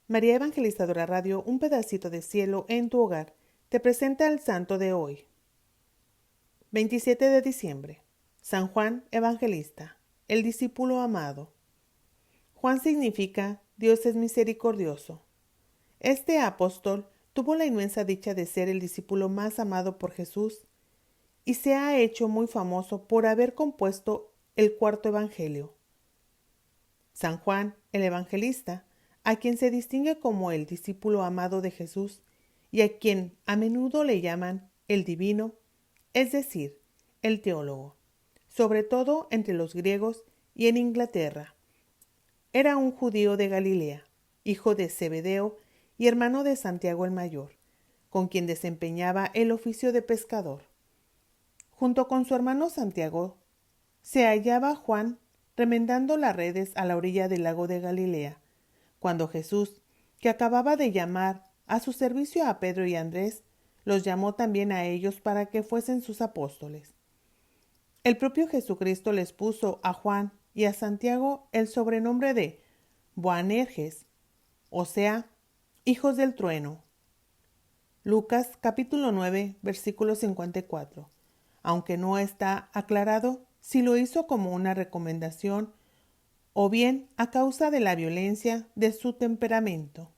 María Evangelizadora Radio, un pedacito de cielo en tu hogar, te presenta al santo de hoy. 27 de diciembre. San Juan Evangelista, el discípulo amado. Juan significa Dios es misericordioso. Este apóstol tuvo la inmensa dicha de ser el discípulo más amado por Jesús y se ha hecho muy famoso por haber compuesto el cuarto evangelio. San Juan, el Evangelista, a quien se distingue como el discípulo amado de Jesús y a quien a menudo le llaman el divino, es decir, el teólogo, sobre todo entre los griegos y en Inglaterra. Era un judío de Galilea, hijo de Zebedeo y hermano de Santiago el Mayor, con quien desempeñaba el oficio de pescador. Junto con su hermano Santiago, se hallaba Juan remendando las redes a la orilla del lago de Galilea, cuando Jesús, que acababa de llamar a su servicio a Pedro y Andrés, los llamó también a ellos para que fuesen sus apóstoles. El propio Jesucristo les puso a Juan y a Santiago el sobrenombre de Boanerges, o sea, hijos del trueno. Lucas capítulo 9, versículo 54. Aunque no está aclarado si lo hizo como una recomendación o bien a causa de la violencia de su temperamento.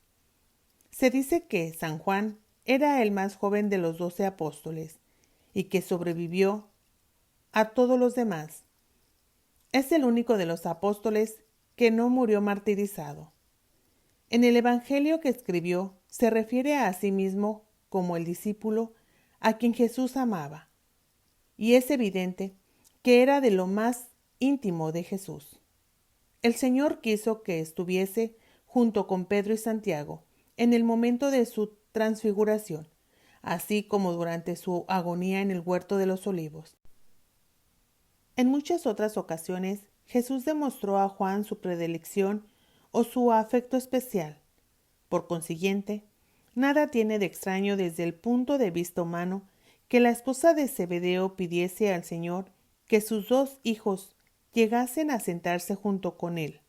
Se dice que San Juan era el más joven de los 12 apóstoles y que sobrevivió a todos los demás. Es el único de los apóstoles que no murió martirizado. En el evangelio que escribió se refiere a sí mismo como el discípulo a quien Jesús amaba, y es evidente que era de lo más íntimo de Jesús. El Señor quiso que estuviese junto con Pedro y Santiago en el momento de su transfiguración, así como durante su agonía en el huerto de los olivos. En muchas otras ocasiones, Jesús demostró a Juan su predilección o su afecto especial. Por consiguiente, nada tiene de extraño desde el punto de vista humano que la esposa de Zebedeo pidiese al Señor que sus dos hijos llegasen a sentarse junto con él,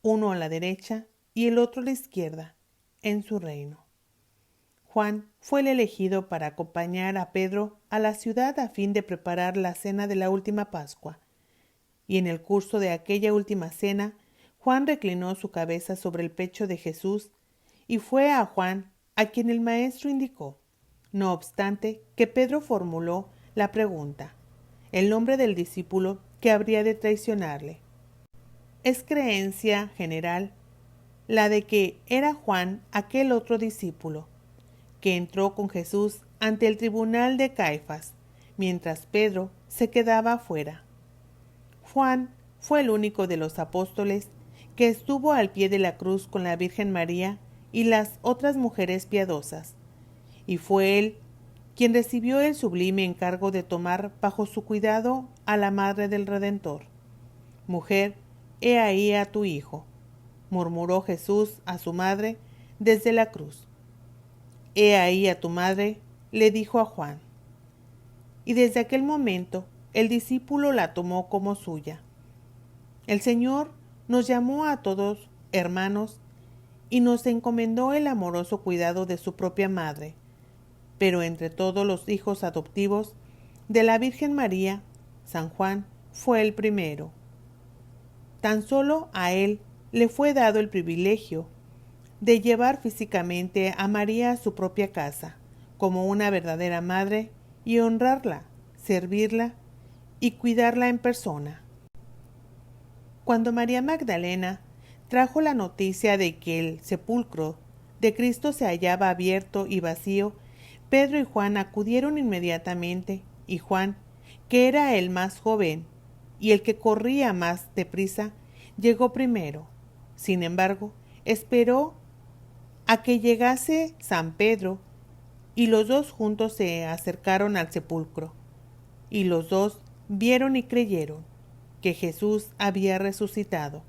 uno a la derecha y el otro a la izquierda, en su reino. Juan fue el elegido para acompañar a Pedro a la ciudad a fin de preparar la cena de la última Pascua, y en el curso de aquella última cena, Juan reclinó su cabeza sobre el pecho de Jesús, y fue a Juan a quien el maestro indicó, no obstante que Pedro formuló la pregunta, el nombre del discípulo que habría de traicionarle. Es creencia general la de que era Juan aquel otro discípulo, que entró con Jesús ante el tribunal de Caifás, mientras Pedro se quedaba afuera. Juan fue el único de los apóstoles que estuvo al pie de la cruz con la Virgen María y las otras mujeres piadosas, y fue él quien recibió el sublime encargo de tomar bajo su cuidado a la Madre del Redentor. Mujer, he ahí a tu hijo, murmuró Jesús a su madre desde la cruz. He ahí a tu madre, le dijo a Juan. Y desde aquel momento el discípulo la tomó como suya. El Señor nos llamó a todos hermanos y nos encomendó el amoroso cuidado de su propia madre, pero entre todos los hijos adoptivos de la Virgen María, San Juan fue el primero. Tan solo a él le fue dado el privilegio de llevar físicamente a María a su propia casa, como una verdadera madre, y honrarla, servirla y cuidarla en persona. Cuando María Magdalena trajo la noticia de que el sepulcro de Cristo se hallaba abierto y vacío, Pedro y Juan acudieron inmediatamente, y Juan, que era el más joven y el que corría más deprisa, llegó primero. Sin embargo, esperó a que llegase San Pedro, y los dos juntos se acercaron al sepulcro, y los dos vieron y creyeron que Jesús había resucitado.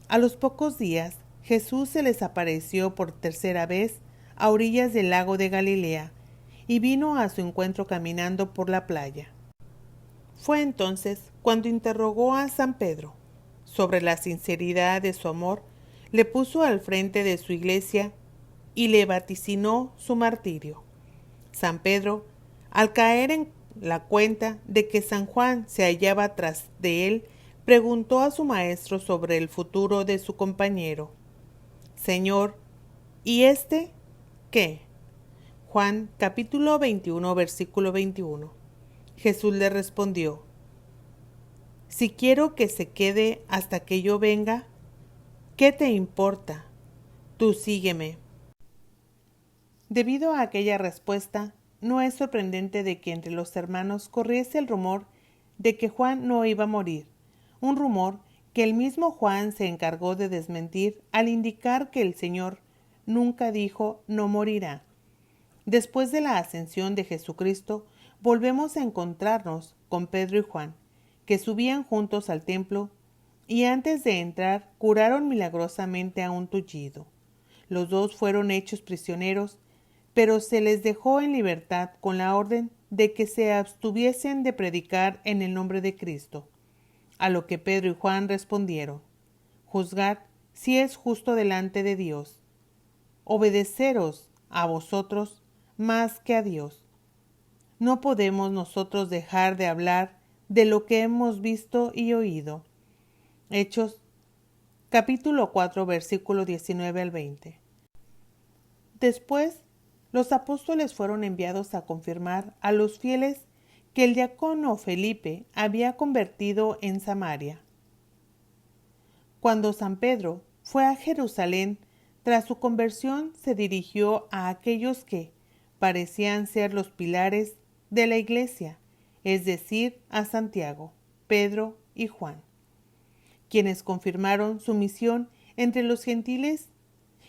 A los pocos días, Jesús se les apareció por tercera vez a orillas del lago de Galilea, y vino a su encuentro caminando por la playa. Fue entonces cuando interrogó a San Pedro sobre la sinceridad de su amor, le puso al frente de su iglesia y le vaticinó su martirio. San Pedro, al caer en la cuenta de que San Juan se hallaba tras de él, preguntó a su maestro sobre el futuro de su compañero. Señor, ¿y este qué? Juan capítulo 21, versículo 21. Jesús le respondió: Si quiero que se quede hasta que yo venga, ¿qué te importa? Tú sígueme. Debido a aquella respuesta, no es sorprendente de que entre los hermanos corriese el rumor de que Juan no iba a morir, un rumor que el mismo Juan se encargó de desmentir al indicar que el Señor nunca dijo no morirá. Después de la ascensión de Jesucristo, volvemos a encontrarnos con Pedro y Juan, que subían juntos al templo y antes de entrar curaron milagrosamente a un tullido. Los dos fueron hechos prisioneros, pero se les dejó en libertad con la orden de que se abstuviesen de predicar en el nombre de Cristo. A lo que Pedro y Juan respondieron: Juzgad si es justo delante de Dios, obedeceros a vosotros más que a Dios. No podemos nosotros dejar de hablar de lo que hemos visto y oído. Hechos capítulo 4 versículo 19 al 20. Después, los apóstoles fueron enviados a confirmar a los fieles que el diácono Felipe había convertido en Samaria. Cuando San Pedro fue a Jerusalén, tras su conversión se dirigió a aquellos que parecían ser los pilares de la iglesia, es decir, a Santiago, Pedro y Juan, quienes confirmaron su misión entre los gentiles,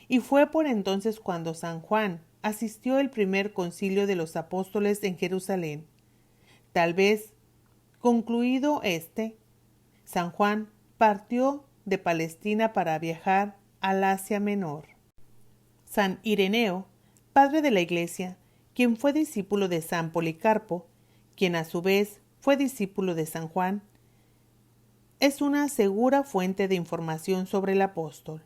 y fue por entonces cuando San Juan asistió al primer concilio de los apóstoles en Jerusalén. Tal vez, concluido San Juan partió de Palestina para viajar al Asia Menor. San Ireneo, padre de la Iglesia, quien fue discípulo de San Policarpo, quien a su vez fue discípulo de San Juan, es una segura fuente de información sobre el apóstol.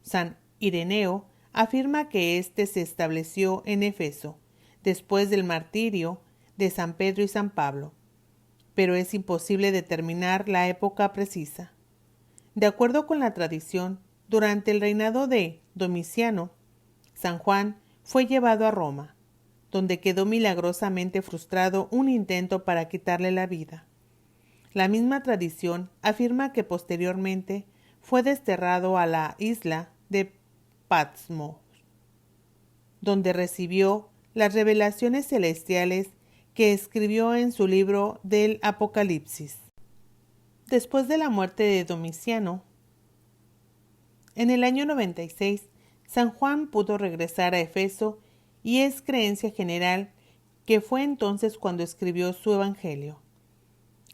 San Ireneo afirma que éste se estableció en Éfeso, después del martirio de San Pedro y San Pablo, pero es imposible determinar la época precisa. De acuerdo con la tradición, durante el reinado de Domiciano, San Juan fue llevado a Roma, donde quedó milagrosamente frustrado un intento para quitarle la vida. La misma tradición afirma que posteriormente fue desterrado a la isla de Patmos, donde recibió las revelaciones celestiales que escribió en su libro del Apocalipsis. Después de la muerte de Domiciano, en el año 96, San Juan pudo regresar a Éfeso y es creencia general que fue entonces cuando escribió su Evangelio.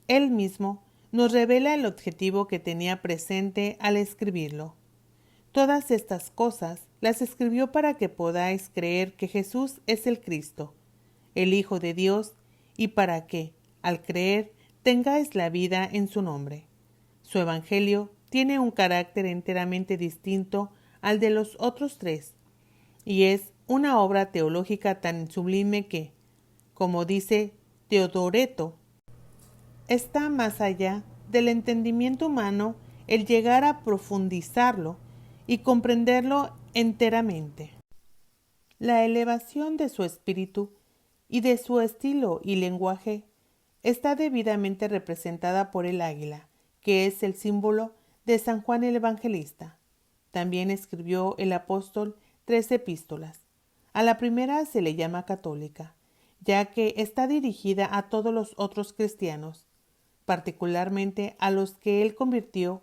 Él mismo nos revela el objetivo que tenía presente al escribirlo. Todas estas cosas las escribió para que podáis creer que Jesús es el Cristo, el Hijo de Dios, y para que, al creer, tengáis la vida en su nombre. Su Evangelio tiene un carácter enteramente distinto al de los otros tres, y es una obra teológica tan sublime que, como dice Teodoreto, está más allá del entendimiento humano el llegar a profundizarlo y comprenderlo enteramente. La elevación de su espíritu y de su estilo y lenguaje está debidamente representada por el águila, que es el símbolo de San Juan el Evangelista. También escribió el apóstol 3 epístolas. A la primera se le llama católica, ya que está dirigida a todos los otros cristianos, particularmente a los que él convirtió,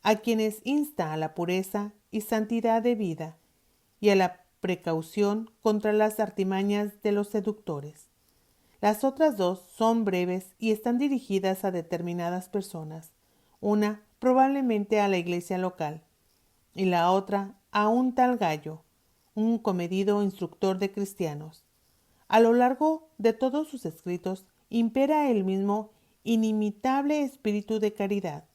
a quienes insta a la pureza y santidad de vida y a la precaución contra las artimañas de los seductores. Las otras dos son breves y están dirigidas a determinadas personas, una probablemente a la iglesia local y la otra a un tal Gallo, un comedido instructor de cristianos. A lo largo de todos sus escritos impera el mismo inimitable espíritu de caridad.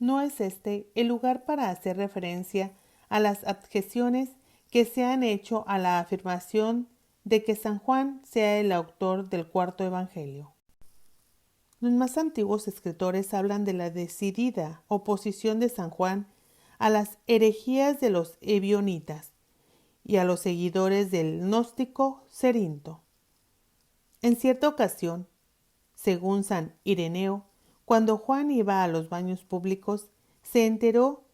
no es este el lugar para hacer referencia a las objeciones que se han hecho a la afirmación de que San Juan sea el autor del cuarto evangelio. Los más antiguos escritores hablan de la decidida oposición de San Juan a las herejías de los ebionitas y a los seguidores del gnóstico Cerinto. En cierta ocasión, según San Ireneo, cuando Juan iba a los baños públicos, se enteró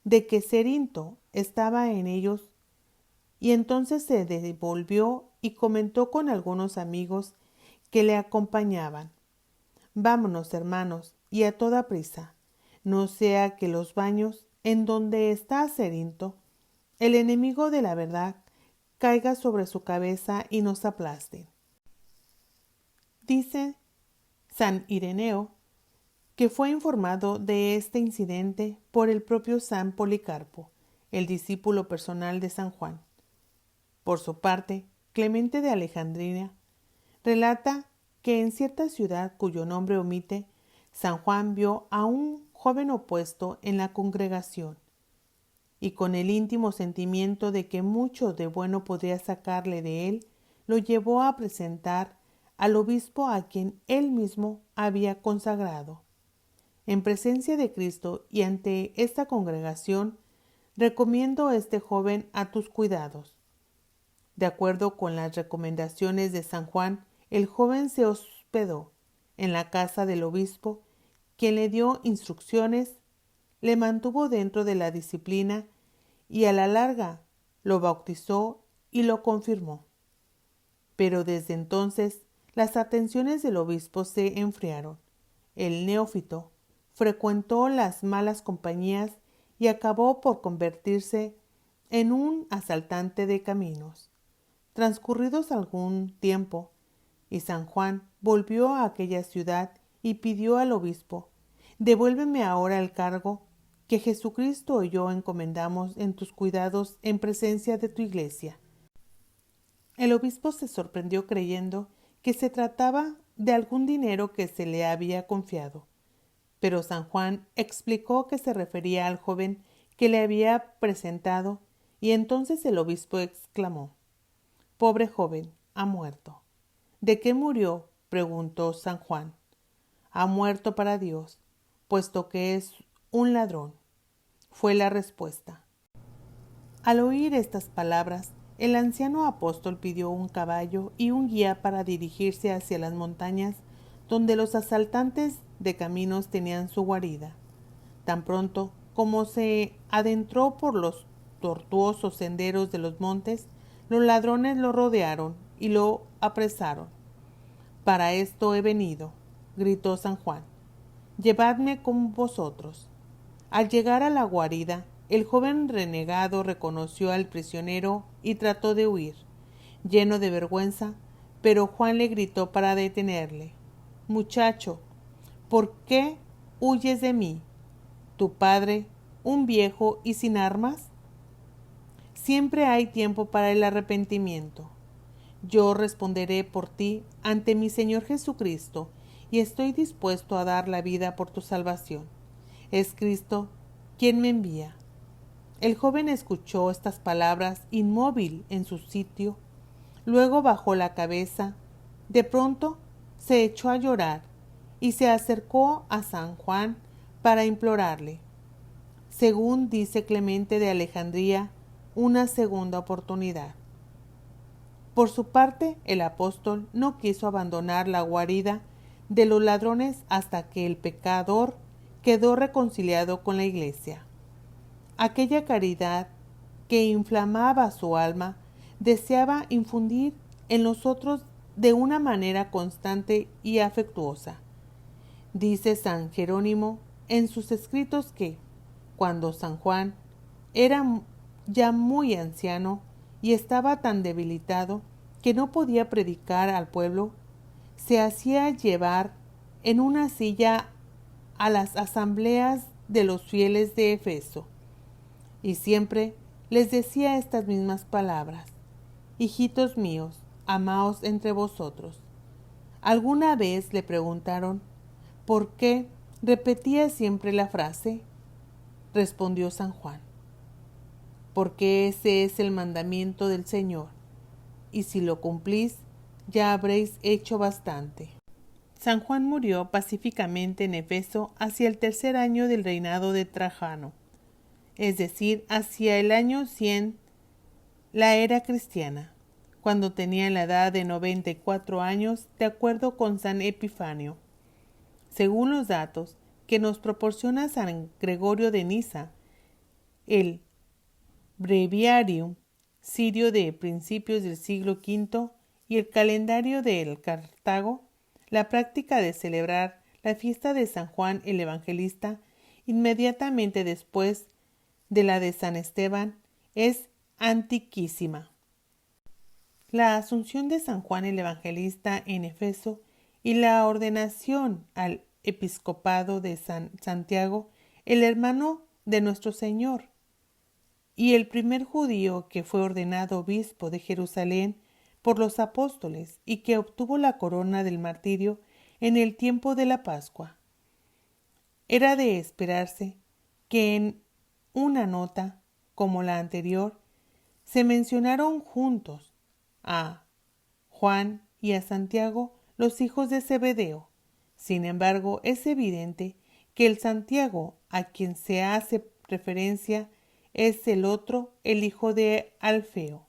de que Cerinto estaba en ellos y entonces se devolvió y comentó con algunos amigos que le acompañaban: «Vámonos, hermanos, y a toda prisa, no sea que los baños en donde está Cerinto, el enemigo de la verdad, caiga sobre su cabeza y nos aplaste». Dice San Ireneo que fue informado de este incidente por el propio San Policarpo, el discípulo personal de San Juan. Por su parte, Clemente de Alejandría relata que en cierta ciudad cuyo nombre omite, San Juan vio a un joven opuesto en la congregación, y con el íntimo sentimiento de que mucho de bueno podría sacarle de él, lo llevó a presentar al obispo a quien él mismo había consagrado. En presencia de Cristo y ante esta congregación, recomiendo a este joven a tus cuidados. De acuerdo con las recomendaciones de San Juan, el joven se hospedó en la casa del obispo, quien le dio instrucciones, le mantuvo dentro de la disciplina y a la larga lo bautizó y lo confirmó. Pero desde entonces las atenciones del obispo se enfriaron. El neófito frecuentó las malas compañías y acabó por convertirse en un asaltante de caminos. Transcurridos algún tiempo, y San Juan volvió a aquella ciudad y pidió al obispo: «Devuélveme ahora el cargo que Jesucristo y yo encomendamos en tus cuidados en presencia de tu iglesia». El obispo se sorprendió creyendo que se trataba de algún dinero que se le había confiado, pero San Juan explicó que se refería al joven que le había presentado, y entonces el obispo exclamó: «Pobre joven, ha muerto». «¿De qué murió?», preguntó San Juan. «Ha muerto para Dios, puesto que es un ladrón», fue la respuesta. Al oír estas palabras, el anciano apóstol pidió un caballo y un guía para dirigirse hacia las montañas donde los asaltantes de caminos tenían su guarida. Tan pronto como se adentró por los tortuosos senderos de los montes, los ladrones lo rodearon y lo apresaron. «Para esto he venido», gritó San Juan. «Llevadme con vosotros». Al llegar a la guarida, el joven renegado reconoció al prisionero y trató de huir, lleno de vergüenza, pero Juan le gritó para detenerle: «Muchacho, ¿por qué huyes de mí? ¿Tu padre, un viejo y sin armas? Siempre hay tiempo para el arrepentimiento. Yo responderé por ti ante mi Señor Jesucristo y estoy dispuesto a dar la vida por tu salvación. Es Cristo quien me envía». El joven escuchó estas palabras inmóvil en su sitio, luego bajó la cabeza, de pronto se echó a llorar y se acercó a San Juan para implorarle, según dice Clemente de Alejandría, una segunda oportunidad. Por su parte, el apóstol no quiso abandonar la guarida de los ladrones hasta que el pecador quedó reconciliado con la iglesia. Aquella caridad que inflamaba su alma deseaba infundir en los otros de una manera constante y afectuosa. Dice San Jerónimo en sus escritos que, cuando San Juan era ya muy anciano y estaba tan debilitado que no podía predicar al pueblo, se hacía llevar en una silla a las asambleas de los fieles de Éfeso, y siempre les decía estas mismas palabras: «Hijitos míos, amaos entre vosotros». Alguna vez le preguntaron por qué repetía siempre la frase respondió San Juan, porque ese es el mandamiento del Señor, y si lo cumplís, ya habréis hecho bastante. San Juan murió pacíficamente en Efeso hacia el 3er año del reinado de Trajano, es decir, hacia el año 100, la era cristiana, cuando tenía la edad de 94 años, de acuerdo con San Epifanio. Según los datos que nos proporciona San Gregorio de Niza, el breviario sirio de principios del siglo V y el calendario del Cartago, la práctica de celebrar la fiesta de San Juan el Evangelista inmediatamente después de la de San Esteban es antiquísima. La asunción de San Juan el Evangelista en Efeso y la ordenación al episcopado de San Santiago, el hermano de nuestro Señor, y el primer judío que fue ordenado obispo de Jerusalén por los apóstoles y que obtuvo la corona del martirio en el tiempo de la Pascua. Era de esperarse que en una nota, como la anterior, se mencionaron juntos a Juan y a Santiago, los hijos de Zebedeo. Sin embargo, es evidente que el Santiago a quien se hace referencia es el otro, el hijo de Alfeo.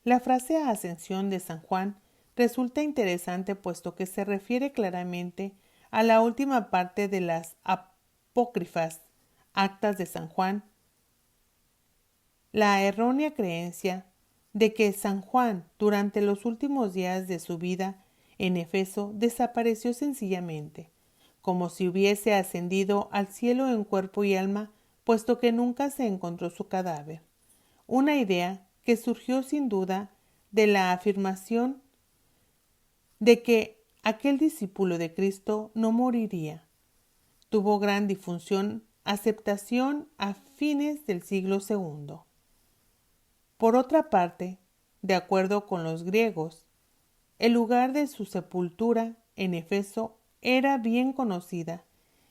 La frase ascensión de San Juan resulta interesante puesto que se refiere claramente a la última parte de las apócrifas actas de San Juan. La errónea creencia de que San Juan, durante los últimos días de su vida en Efeso, desapareció sencillamente, como si hubiese ascendido al cielo en cuerpo y alma, puesto que nunca se encontró su cadáver. Una idea que surgió sin duda de la afirmación de que aquel discípulo de Cristo no moriría. Tuvo gran aceptación a fines del siglo II. Por otra parte, de acuerdo con los griegos, el lugar de su sepultura en Efeso era bien conocida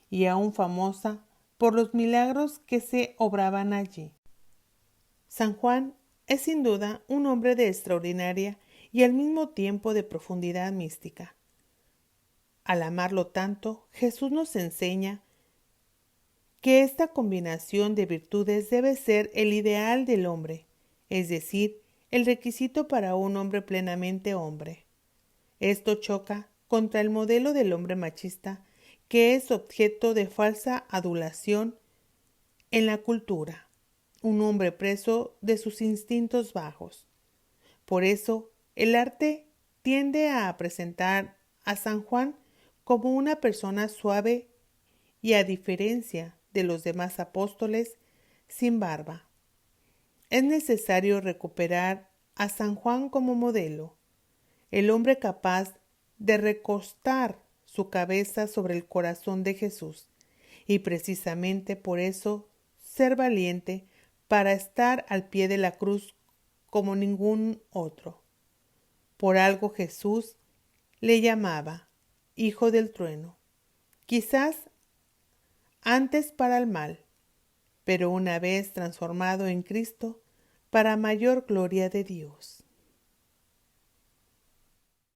y aún famosa por los milagros que se obraban allí. San Juan es sin duda un hombre de extraordinaria y al mismo tiempo de profundidad mística. Al amarlo tanto, Jesús nos enseña que esta combinación de virtudes debe ser el ideal del hombre, es decir, el requisito para un hombre plenamente hombre. Esto choca contra el modelo del hombre machista, que es objeto de falsa adulación en la cultura, un hombre preso de sus instintos bajos. Por eso, el arte tiende a presentar a San Juan como una persona suave y, a diferencia de los demás apóstoles, sin barba. Es necesario recuperar a San Juan como modelo, el hombre capaz de recostar su cabeza sobre el corazón de Jesús, y precisamente por eso ser valiente para estar al pie de la cruz como ningún otro. Por algo Jesús le llamaba Hijo del Trueno, quizás antes para el mal, pero una vez transformado en Cristo, para mayor gloria de Dios.